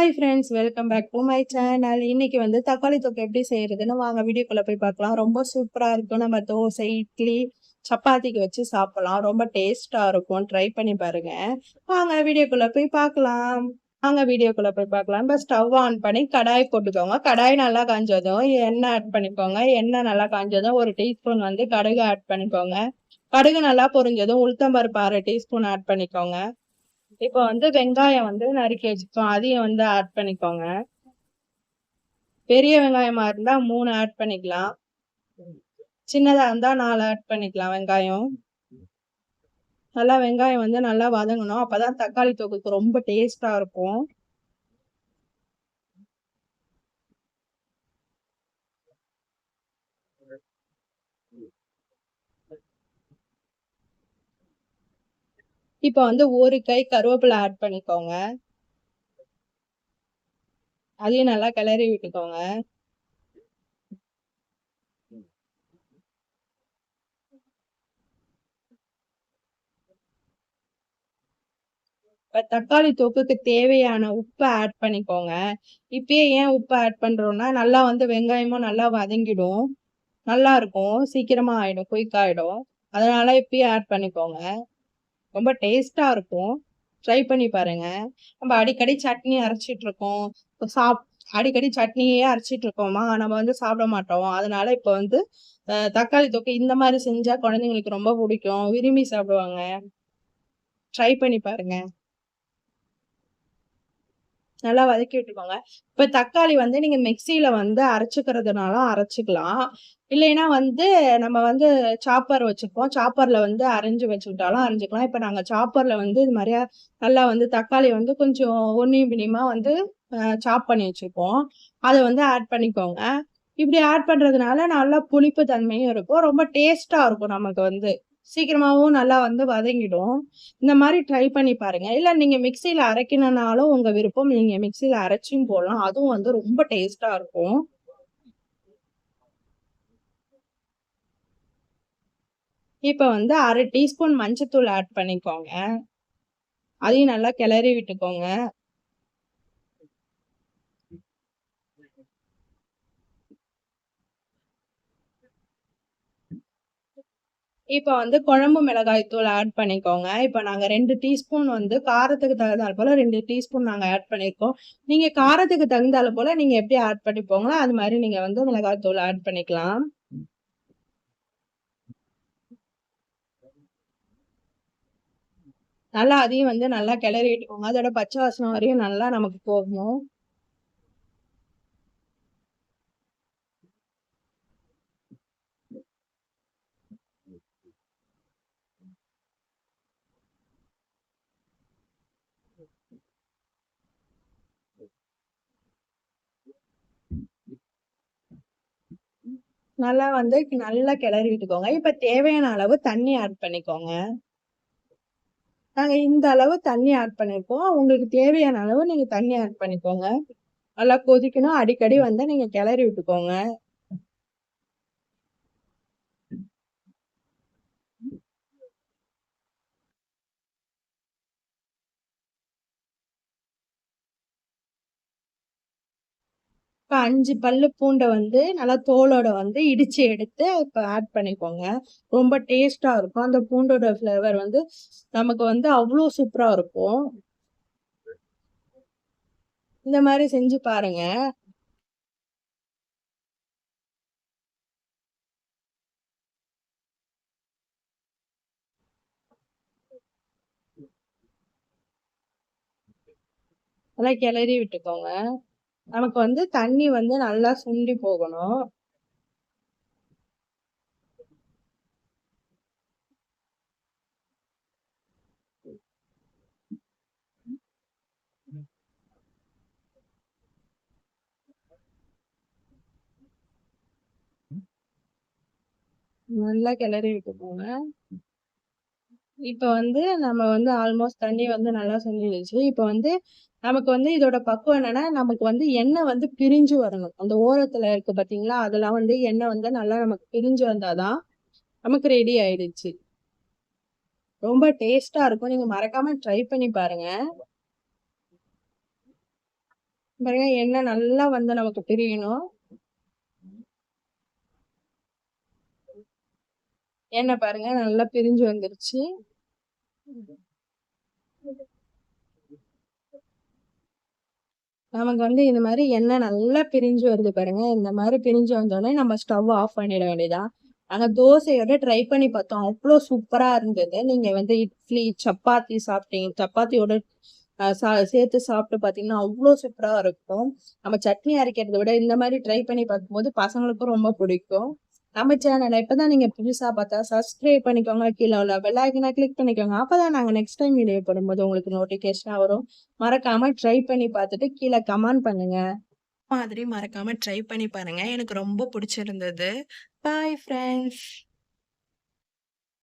Hi friends, welcome back to my channel. இன்னைக்கு வந்து தக்காளி தொக்கு எப்படி செய்யறதுன்னு வாங்க வீடியோக்குள்ள போய் பார்க்கலாம். ரொம்ப சூப்பரா இருக்கும். நம்ம தோசை, இட்லி, சப்பாத்திக்கு வச்சு சாப்பிடலாம். ரொம்ப டேஸ்டா இருக்கும். ட்ரை பண்ணி பாருங்க. வாங்க வீடியோக்குள்ள போய் பார்க்கலாம். இப்போ ஸ்டவ் ஆன் பண்ணி கடாய் போட்டுக்கோங்க. கடாய் நல்லா காஞ்சதும் எண்ணெய் ஆட் பண்ணிக்கோங்க. எண்ணெய் நல்லா காஞ்சதும் 1 டீஸ்பூன் வந்து கடுகு ஆட் பண்ணிக்கோங்க. கடுகு நல்லா பொரிஞ்சதும் உளுத்தம்பருப்பு 1/2 டீஸ்பூன் ஆட் பண்ணிக்கோங்க. இப்போ வந்து வெங்காயம் வந்து நறுக்கி வச்சுக்கோம், அதையும் வந்து ஆட் பண்ணிக்கோங்க. பெரிய வெங்காயமா இருந்தா 3 ஆட் பண்ணிக்கலாம். சின்னதா இருந்தா 4 ஆட் பண்ணிக்கலாம் வெங்காயம். நல்லா வெங்காயம் வந்து நல்லா வதங்கணும். அப்பதான் தக்காளி தொக்குக்கு ரொம்ப டேஸ்டா இருக்கும். இப்போ வந்து 1 கை கருவேப்பிலை ஆட் பண்ணிக்கோங்க. அதையும் நல்லா கிளறி விட்டுக்கோங்க. இப்ப தக்காளி தொக்குக்கு தேவையான உப்பை ஆட் பண்ணிக்கோங்க. இப்பயே ஏன் உப்பு ஆட் பண்றோம்னா நல்லா வந்து வெங்காயமும் நல்லா வதங்கிடும், நல்லா இருக்கும், சீக்கிரமா ஆயிடும், குயிக் ஆயிடும். அதனால இப்பயே ஆட் பண்ணிக்கோங்க. ரொம்ப டேஸ்டா இருக்கும். ட்ரை பண்ணி பாருங்க. நம்ம அடிக்கடி சட்னி அரைச்சிட்டு இருக்கோம். அடிக்கடி சட்னியே அரைச்சிட்டு இருக்கோமா, நம்ம வந்து சாப்பிட மாட்டோம். அதனால இப்ப வந்து தக்காளி தொக்கு இந்த மாதிரி செஞ்சா குழந்தைங்களுக்கு ரொம்ப பிடிக்கும், விரும்பி சாப்பிடுவாங்க. ட்ரை பண்ணி பாருங்க. நல்லா வதக்கி விட்டுக்கோங்க. இப்ப தக்காளி வந்து நீங்க மிக்சியில வந்து அரைச்சுக்கிறதுனாலும் அரைச்சுக்கலாம். இல்லைன்னா வந்து நம்ம வந்து சாப்பர் வச்சிருப்போம். சாப்பர்ல வந்து அரைஞ்சு வச்சுக்கிட்டாலும் அரைஞ்சுக்கலாம். இப்ப நாங்க சாப்பர்ல வந்து இது மாதிரியா நல்லா வந்து தக்காளி வந்து கொஞ்சம் ஒன்னியும் பின்னியுமா வந்து சாப் பண்ணி வச்சிருப்போம். அதை வந்து ஆட் பண்ணிக்கோங்க. இப்படி ஆட் பண்றதுனால நல்லா புளிப்பு தன்மையும் இருக்கும். ரொம்ப டேஸ்டா இருக்கும். நமக்கு வந்து சீக்கிரமாவும் நல்லா வந்து வதங்கிடும். இந்த மாதிரி ட்ரை பண்ணி பாருங்க. இல்ல நீங்க மிக்சியில அரைக்கணும்னாலும் உங்க விருப்பம். நீங்க மிக்சியில அரைச்சும் போடலாம். அதுவும் வந்து ரொம்ப டேஸ்டா இருக்கும். இப்ப வந்து 1/2 டீஸ்பூன் மஞ்சத்தூள் ஆட் பண்ணிக்கோங்க. அதையும் நல்லா கிளறி விட்டுக்கோங்க. இப்ப வந்து குழம்பு மிளகாய் தூள் ஆட் பண்ணிக்கோங்க. இப்ப நாங்க 2 டீஸ்பூன் வந்து காரத்துக்கு தகுந்தாற் போல 2 டீஸ்பூன் நாங்க ஆட் பண்ணிருக்கோம். நீங்க காரத்துக்கு தகுந்தாற் போல நீங்க எப்படி ஆட் பண்ணிப்போங்களோ அது மாதிரி நீங்க வந்து மிளகாய் தூள் ஆட் பண்ணிக்கலாம். நல்லா அதையும் வந்து நல்லா கிளறி விட்டுக்கோங்க. அதோட பச்சை வாசனை வரையும் நல்லா நமக்கு போகணும். நல்லா வந்து நல்லா கிளறி விட்டுக்கோங்க. இப்ப தேவையான அளவு தண்ணி ஆட் பண்ணிக்கோங்க. நாங்க இந்த அளவு தண்ணி ஆட் பண்ணிருக்கோம். உங்களுக்கு தேவையான அளவு நீங்க தண்ணி ஆட் பண்ணிக்கோங்க. நல்லா கொதிக்கணும். அடிக்கடி வந்து நீங்க கிளறி விட்டுக்கோங்க. இப்ப 5 பல்லு பூண்டை வந்து நல்லா தோலோட வந்து இடிச்சு எடுத்து இப்ப ஆட் பண்ணிக்கோங்க. ரொம்ப டேஸ்டா இருக்கும். அந்த பூண்டோட ஃபிளேவர் வந்து நமக்கு வந்து அவ்வளோ சூப்பரா இருக்கும். இந்த மாதிரி செஞ்சு பாருங்க. நல்லா கிளறி விட்டுக்கோங்க. நமக்கு வந்து தண்ணி வந்து நல்லா சுண்டி போகணும். நல்லா கிளறி விட்டுக்கோங்க. இப்ப வந்து நம்ம வந்து ஆல்மோஸ்ட் தண்ணி வந்து நல்லா சுண்டிடுச்சு. இப்ப வந்து நமக்கு வந்து இதோட பக்குவம் என்னன்னா, நமக்கு வந்து எண்ணெய் வந்து பிரிஞ்சு வரணும். அந்த ஓரத்துல இருக்கு பாத்தீங்களா, அதெல்லாம் வந்து எண்ணெய் வந்து நல்லா நமக்கு பிரிஞ்சு வந்தாதான் நமக்கு ரெடி ஆயிடுச்சு. ரொம்ப டேஸ்டா இருக்கும். நீங்க மறக்காம ட்ரை பண்ணி பாருங்க. பாருங்க எண்ணெய் நல்லா வந்து நமக்கு பிரியணும். எண்ணெய் பாருங்க நல்லா பிரிஞ்சு வந்துருச்சு. நமக்கு வந்து இந்த மாதிரி எண்ணெய் நல்லா பிரிஞ்சு வருது பாருங்க. இந்த மாதிரி பிரிஞ்சு வந்தோடனே நம்ம ஸ்டவ் ஆஃப் பண்ணிட வேண்டியதா. ஆனா தோசையோட ட்ரை பண்ணி பார்த்தோம். அவ்வளோ சூப்பரா இருந்தது. நீங்க வந்து இட்லி, சப்பாத்தி சாப்பிட்டீங்க. சப்பாத்தியோட சேர்த்து சாப்பிட்டு பார்த்தீங்கன்னா அவ்வளோ சூப்பரா இருக்கும். நம்ம சட்னி அரைக்கிறத விட இந்த மாதிரி ட்ரை பண்ணி பார்க்கும்போது பசங்களுக்கும் ரொம்ப பிடிக்கும். நம்ம சேனலை இப்பதான் நீங்க புதுசா பார்த்தா சப்ஸ்கிரைப் பண்ணிக்கோங்க. கீழே உள்ள பெல் ஐக்கனை கிளிக் பண்ணிக்கோங்க. அப்பதான் நாங்க நெக்ஸ்ட் டைம் வீடியோ போடும்போது உங்களுக்கு நோட்டிபிகேஷனா வரும். மறக்காம ட்ரை பண்ணி பார்த்துட்டு கீழே கமெண்ட் பண்ணுங்க. மாதிரி மறக்காம ட்ரை பண்ணி பாருங்க. எனக்கு ரொம்ப பிடிச்சிருந்தது. Bye friends.